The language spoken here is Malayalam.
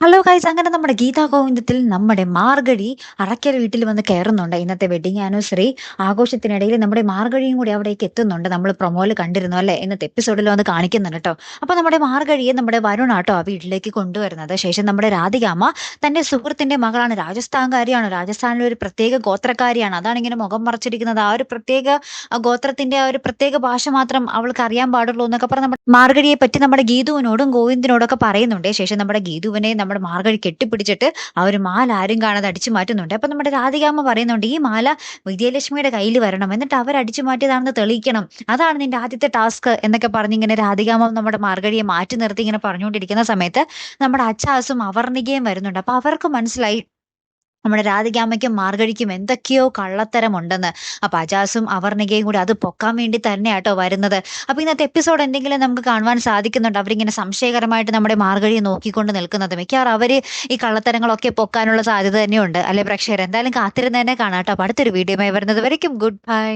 ഹലോ ഗൈസ് അങ്ങനെ നമ്മുടെ ഗീതാ ഗോവിന്ദത്തിൽ നമ്മുടെ മാർഗഴി അറയ്ക്കൽ വീട്ടിൽ വന്ന് കയറുന്നുണ്ട്. ഇന്നത്തെ വെഡിങ് ആനിവേഴ്സറി ആഘോഷത്തിനിടയിൽ നമ്മുടെ മാർഗഴിയും കൂടി അവിടേക്ക് എത്തുന്നുണ്ട്. നമ്മൾ പ്രൊമോയിൽ കണ്ടിരുന്നു അല്ലേ? ഇന്നത്തെ എപ്പിസോഡിൽ വന്ന് കാണിക്കുന്നുണ്ട് കേട്ടോ. അപ്പൊ നമ്മുടെ മാർഗഴിയെ നമ്മുടെ വരുണാട്ടോ ആ വീട്ടിലേക്ക് കൊണ്ടുവരുന്നത്. ശേഷം നമ്മുടെ രാധികാമ്മ തന്റെ സുഹൃത്തിന്റെ മകളാണ്, രാജസ്ഥാൻകാരിയാണ്, രാജസ്ഥാനിലെ ഒരു പ്രത്യേക ഗോത്രക്കാരിയാണ്. അതാണ് ഇങ്ങനെ മുഖം മറച്ചിരിക്കുന്നത്. ആ ഒരു പ്രത്യേക ഗോത്രത്തിന്റെ ആ ഒരു പ്രത്യേക ഭാഷ മാത്രം അവൾക്ക് അറിയാൻ പാടുള്ളൂ എന്നൊക്കെ പറഞ്ഞ് നമ്മുടെ മാർഗഴിയെ പറ്റി നമ്മുടെ ഗീതുവിനോടും ഗോവിന്ദിനോടൊക്കെ പറയുന്നുണ്ട്. ശേഷം നമ്മുടെ ഗീതുവിനെ നമ്മുടെ മാർഗഴി കെട്ടിപ്പിടിച്ചിട്ട് ആ ഒരു മാല ആരും കാണാതെ അടിച്ചു മാറ്റുന്നുണ്ട്. അപ്പൊ നമ്മുടെ രാധികാമ്മ പറയുന്നുണ്ട്, ഈ മാല വിജയലക്ഷ്മിയുടെ കയ്യിൽ വരണം, എന്നിട്ട് അവർ അടിച്ചു മാറ്റിയതാണെന്ന് തെളിയിക്കണം, അതാണ് നിന്റെ ആദ്യത്തെ ടാസ്ക് എന്നൊക്കെ പറഞ്ഞ് ഇങ്ങനെ രാധികാമ്മ നമ്മുടെ മാർഗഴിയെ മാറ്റി നിർത്തി ഇങ്ങനെ പറഞ്ഞുകൊണ്ടിരിക്കുന്ന സമയത്ത് നമ്മുടെ അച്ചാസും അവർണികയും വരുന്നുണ്ട്. അപ്പൊ അവർക്ക് മനസ്സിലായി നമ്മുടെ രാധികാമ്മയ്ക്കും മാർഗഴിക്കും എന്തൊക്കെയോ കള്ളത്തരം ഉണ്ടെന്ന്. അപ്പൊ അജാസും അവർണികയും കൂടി അത് പൊക്കാൻ വേണ്ടി തന്നെയാട്ടോ വരുന്നത്. അപ്പൊ ഇന്നത്തെ എപ്പിസോഡ് എന്തെങ്കിലും നമുക്ക് കാണുവാൻ സാധിക്കുന്നുണ്ട്. അവരിങ്ങനെ സംശയകരമായിട്ട് നമ്മുടെ മാർഗഴിയെ നോക്കിക്കൊണ്ട് നിൽക്കുന്നത്. മിക്കവാറും അവര് ഈ കള്ളത്തരങ്ങളൊക്കെ പൊക്കാനുള്ള സാധ്യത തന്നെയുണ്ട് അല്ലെ പ്രേക്ഷകർ? എന്തായാലും കാത്തിരുന്ന് തന്നെ കാണാം കേട്ടോ. അപ്പൊ അടുത്തൊരു വീഡിയോയുമായി വരുന്നത് വരയ്ക്കും ഗുഡ് ബൈ.